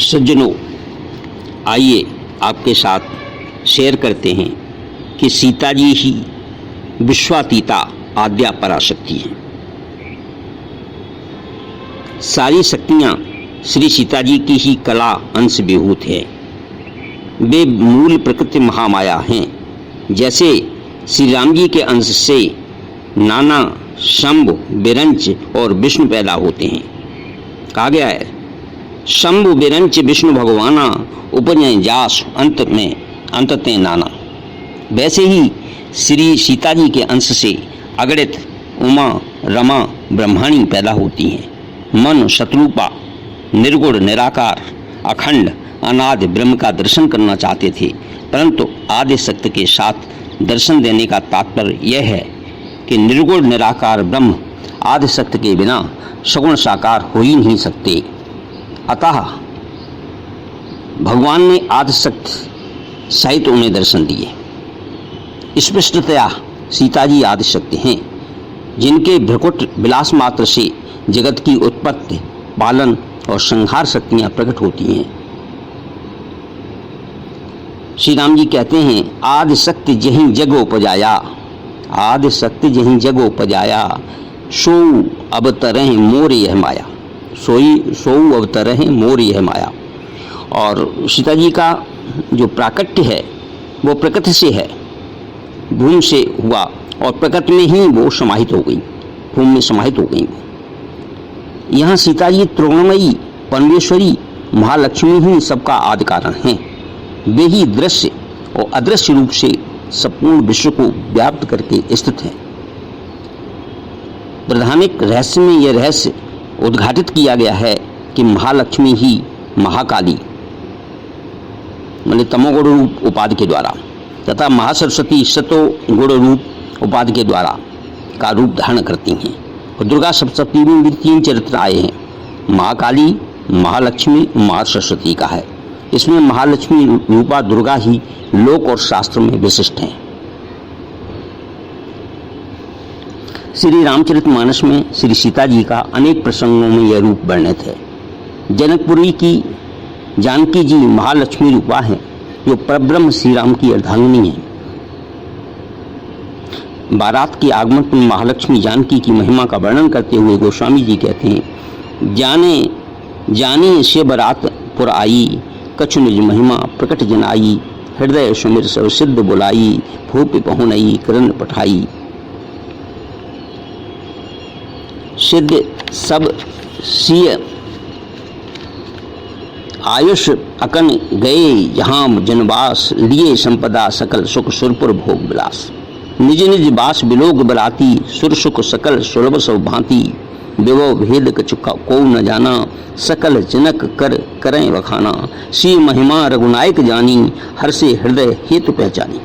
सज्जनों, आइए आपके साथ शेयर करते हैं कि सीता जी ही विश्वातीता आद्या पराशक्ति हैं। सारी शक्तियाँ श्री सीता जी की ही कला अंश विभूत है। वे मूल प्रकृति महामाया हैं। जैसे श्री राम जी के अंश से नाना शंभु, बिरंच और विष्णु पैदा होते हैं। कहा गया है, शंभु बिरंच विष्णु भगवाना उपजय जास अंतते नाना। वैसे ही श्री सीता जी के अंश से अगणित उमा, रमा, ब्रह्माणी पैदा होती हैं। मन शत्रुपा निर्गुण, निराकार, अखंड, अनादि ब्रह्म का दर्शन करना चाहते थे, परंतु आदि शक्ति के साथ दर्शन देने का तात्पर्य यह है कि निर्गुण निराकार ब्रह्म आदि शक्ति के बिना सगुण साकार हो ही नहीं सकते। अतः भगवान ने आदि शक्ति सहित उन्हें दर्शन दिए। स्पष्टतया सीता जी आदि शक्ति हैं, जिनके भ्रकुट विलास मात्र से जगत की उत्पत्ति, पालन और संहार शक्तियां प्रकट होती हैं। श्री राम जी कहते हैं, आदि शक्ति जहीं जग उपजाया, आदि शक्ति जहीं जग उपजाया, सो अवतरह मोर यह माया, सो अवतरह मोर यह माया। और सीता जी का जो प्राकट्य है वो प्रकृति से है, भूमि से हुआ और प्रकृति में ही वो समाहित हो गई, भूमि में समाहित हो गई। यहाँ सीता जी त्रिगुणमयी परमेश्वरी महालक्ष्मी ही सबका आदि कारण हैं। वे ही दृश्य और अदृश्य रूप से संपूर्ण विश्व को व्याप्त करके स्थित हैं। प्रधानिक रहस्य में यह रहस्य उद्घाटित किया गया है कि महालक्ष्मी ही महाकाली मतलब तमोगुण रूप उपाधि के द्वारा तथा महासरस्वती सतो गुण रूप उपाधि के द्वारा का रूप धारण करती हैं। और दुर्गा सप्तशती में भी 3 चरित्र आए हैं, महाकाली, महालक्ष्मी, महासरस्वती का है। इसमें महालक्ष्मी रूपा दुर्गा ही लोक और शास्त्र में विशिष्ट हैं। श्री रामचरितमानस में श्री सीता जी का अनेक प्रसंगों में यह रूप वर्णित है। जनकपुरी की जानकी जी महालक्ष्मी रूपा हैं, जो परब्रह्म श्री राम की अर्धांगिनी है। बारात के आगमन पर महालक्ष्मी जानकी की महिमा का वर्णन करते हुए गोस्वामी जी कहते हैं, जाने से बारात पुर आई, कछु निज महिमा प्रकट जनाई, हृदय सुमिर सब सिद्ध बुलाई, भूप पहुनई करण पठाई। सिद्ध सब सिय आयुष अकन गए जहां जनवास, लिए संपदा सकल सुख सुरपुर भोग विलास। निज निज बास बिलोक बराती, सुर सुख सकल सुलभ सब भांति, विभव भेद कछु को न जाना, सकल जनक कर करें वखाना, सी महिमा रघुनायक जानी, हर से हृदय हेतु पहचानी।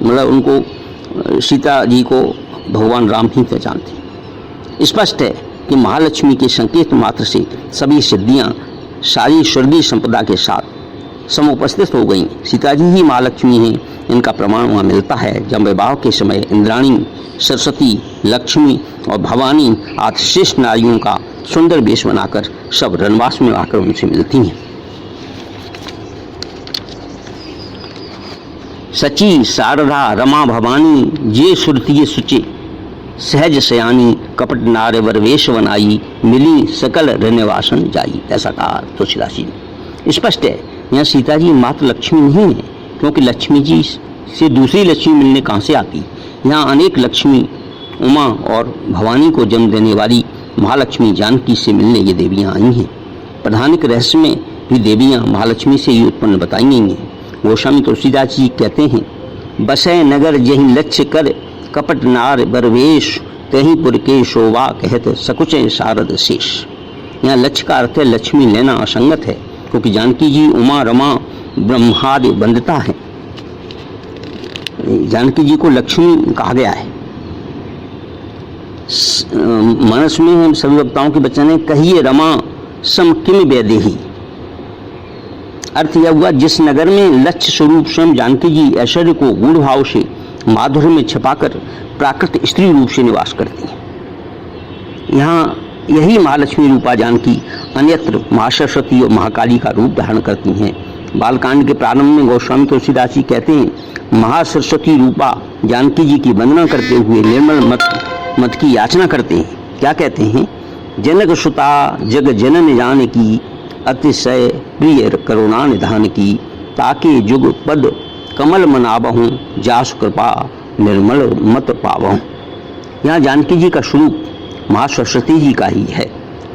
मतलब उनको सीता जी को भगवान राम ही पहचानते। स्पष्ट है कि महालक्ष्मी के संकेत मात्र से सभी सिद्धियां सारी स्वर्गीय संपदा के साथ समुपस्थित हो गई। सीता जी ही महालक्ष्मी हैं, इनका प्रमाण वहाँ मिलता है जब विवाह के समय इंद्राणी, सरस्वती, लक्ष्मी और भवानी आदि श्रेष्ठ नारियों का सुंदर वेश बनाकर सब रनवास में आकर उनसे मिलती हैं। सची शारदा रमा भवानी, जे सुरती सुचे सहज सयानी, कपट नारवर वेश बनाई, मिली सकल रण्यवासन जाई। ऐसा कहा तुलसीदास जी। स्पष्ट है यहाँ सीता जी मात्र लक्ष्मी नहीं है, क्योंकि लक्ष्मी जी से दूसरी लक्ष्मी मिलने कहाँ से आती। यहाँ अनेक लक्ष्मी, उमा और भवानी को जन्म देने वाली महालक्ष्मी जानकी से मिलने ये देवियाँ आई हैं। प्रधानिक रहस्य में भी देवियाँ महालक्ष्मी से ही उत्पन्न बताई गई हैं। गोस्वामी तुलसीदास जी कहते हैं, बसै नगर जहीं लक्ष्य कर, कपट नार बरवेश, तहीं पुर के शोभा कहत सकुच शारद शेष। यहाँ लक्ष्य का अर्थ है लक्ष्मी लेना असंगत है, क्योंकि जानकी जी उमा, रमा, ब्रह्मादि वंदिता है। जानकी जी को लक्ष्मी कहा गया है। मानस में हम सभी वक्ताओं के बच्चों ने कहिए रमा सम किम वैदेही। अर्थ यह हुआ, जिस नगर में लक्ष्य स्वरूप स्वयं जानकी जी ऐश्वर्य को गूढ़ भाव से माधुर्य में छिपाकर प्राकृत स्त्री रूप से निवास करती हैं। यहाँ यही महालक्ष्मी रूपा जानकी अन्यत्र महासरस्वती और महाकाली का रूप धारण करती हैं। बालकांड के प्रारंभ में गोस्वामी तुलसीदास जी कहते हैं, महासरस्वती रूपा जानकी जी की वंदना करते हुए निर्मल मत की याचना करते हैं। क्या कहते हैं? जनक सुता जग जनन जान की, अतिशय प्रिय करुणा निधान की, ताके जुग पद कमल मनाबहूँ, जासु कृपा निर्मल मत पावहूँ। यहाँ जानकी जी का स्वरूप महासरस्वती जी का ही है,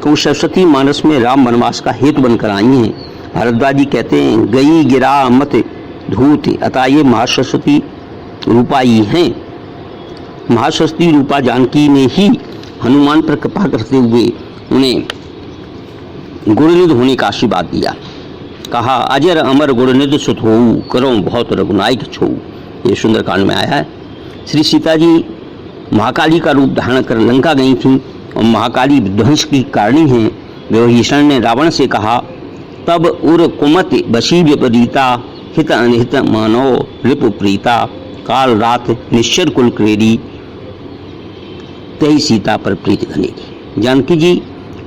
क्योंकि सरस्वती मानस में राम वनवास का हेतु बनकर आई हैं। भारद्वाज जी कहते हैं, गई गिरा मत धूत, अतः ये महासरस्वती रूपा ही हैं। महासरस्वती रूपा जानकी ने ही हनुमान पर कृपा करते हुए उन्हें गुणनिधि होने का आशीर्वाद दिया। कहा, अजर अमर गुणनिधि सुत होऊ, करो बहुत रघुनायक छोऊ। ये सुंदरकांड में आया है। श्री सीता जी महाकाली का रूप धारण कर लंका गई थीं और महाकाली विध्वंस की कारणी हैं। विभीषण ने रावण से कहा, तब उर कुमत बसी विपरीता, हित अनहित मानव रिपु प्रीता, काल रात निश्चर कुल क्रेरी, तही सीता पर प्रीत घनेरी। जानकी जी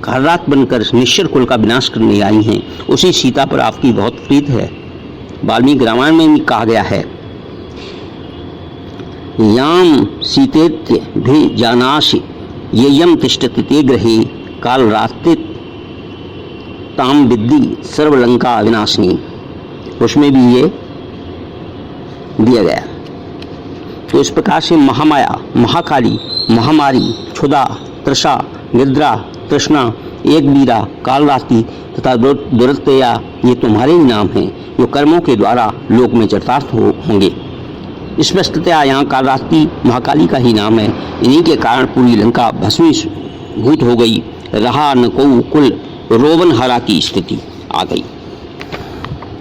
काल रात बनकर निश्चर कुल का विनाश करने आई हैं, उसी सीता पर आपकी बहुत प्रीत है। वाल्मीकि रामायण में भी कहा गया है, याम सीतेत्य भी जानासि, ये यम तिष्ठति ते गृहे, काल रात्रि ताम विद्धि सर्वलंका विनाशिनी। उसमें भी ये दिया गया। तो इस प्रकार से महामाया, महाकाली, महामारी, क्षुधा, तृषा, निद्रा, तृष्णा, एक बीरा, कालरात्रि तथा दुरत्यया, ये तुम्हारे ही नाम हैं, जो कर्मों के द्वारा लोक में चरितार्थ होंगे। स्पष्टतया यहाँ कालरात्रि महाकाली का ही नाम है। इन्हीं के कारण पूरी लंका भस्मीभूत हो गई, रहा न को कुल रोवन हरा की स्थिति आ गई।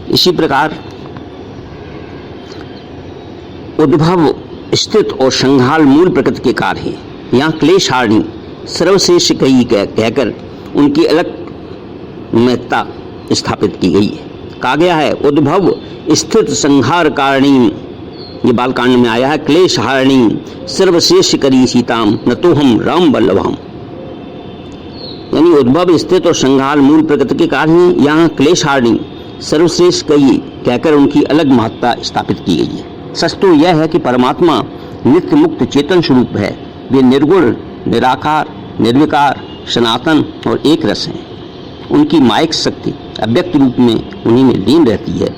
इसी प्रकार उद्भव, स्थित और संहार मूल प्रकृति के कार्य हैं। यहाँ क्लेशहारिणी सर्वश्रेष्ठ कही कहकर उनकी अलग महत्ता स्थापित की गई है। कहा गया है, उद्भव स्थित संहार कारिणी, ये बालकांड में आया है, क्लेशहारिणी सर्वश्रेष्ठ करी सीताम, न तो हम राम वल्लभम। यानी उद्भव, स्थित और संहार मूल प्रकृति के कार्य हैं। यहाँ क्लेशहारिणी सर्वश्रेष्ठ कही कहकर उनकी अलग महत्ता स्थापित की गई है। सच तो यह है कि परमात्मा नित्य मुक्त चेतन स्वरूप है। वे निर्गुण, निराकार, निर्विकार, सनातन और एक रस हैं। उनकी मायिक शक्ति अव्यक्त रूप में उन्हीं में लीन रहती है।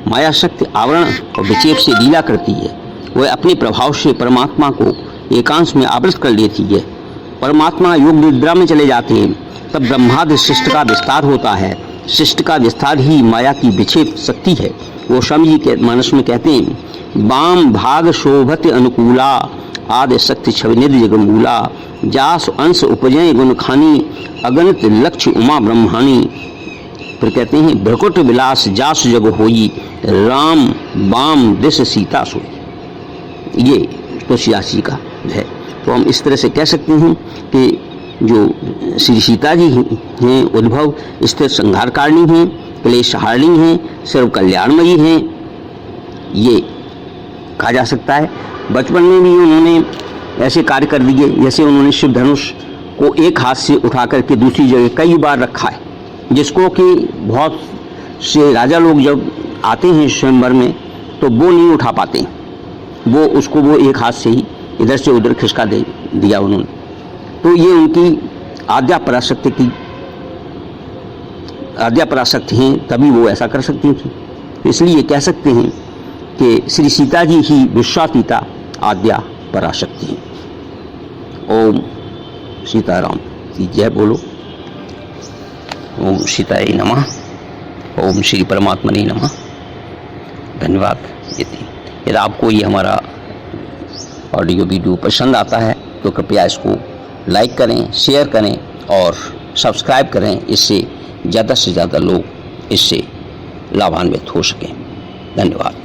माया शक्ति आवरण और विक्षेप से लीला करती है। वह अपने प्रभाव से परमात्मा को एकांश में आवृत कर लेती है। परमात्मा योग निद्रा में चले जाते हैं, तब ब्रह्मादि सृष्टि का विस्तार होता है। सृष्टि का विस्तार ही माया की विक्षेप शक्ति है। गोस्वामी जी के मानस में कहते हैं, वाम भाग शोभत अनुकूला, आदि शक्ति छविनिधि जगमूला, जास अंश उपजय गुण खानी, अगणित लक्ष्य उमा ब्रह्माणी। फिर कहते हैं, भ्रकुट विलास जास जग होई, राम वाम दिश सीता सोई। ये तुलसीदास जी का है। तो हम इस तरह से कह सकते हैं कि जो श्री सीता जी हैं, उद्भव, स्थिर, संहारकारिणी हैं, क्लेशहारिणी हैं, सर्व कल्याणमयी हैं, ये कहा जा सकता है। बचपन में भी उन्होंने ऐसे कार्य कर दिए, जैसे उन्होंने शिव धनुष को एक हाथ से उठा करके दूसरी जगह कई बार रखा है, जिसको कि बहुत से राजा लोग जब आते हैं स्वयंवर में तो वो नहीं उठा पाते, वो एक हाथ से ही इधर से उधर खिसका दे दिया उन्होंने। तो ये उनकी आद्या पराशक्ति हैं, तभी वो ऐसा कर सकती थी। इसलिए कह सकते हैं कि श्री सीता जी ही विश्वातीता आद्या पराशक्ति हैं। ओम सीताराम की जय बोलो। ओम सीताय नमः। ओम श्री परमात्मने नमः। धन्यवाद। यदि आपको ये हमारा ऑडियो वीडियो पसंद आता है तो कृपया इसको लाइक करें, शेयर करें और सब्सक्राइब करें। इससे ज़्यादा से ज़्यादा लोग इससे लाभान्वित हो सकें। धन्यवाद।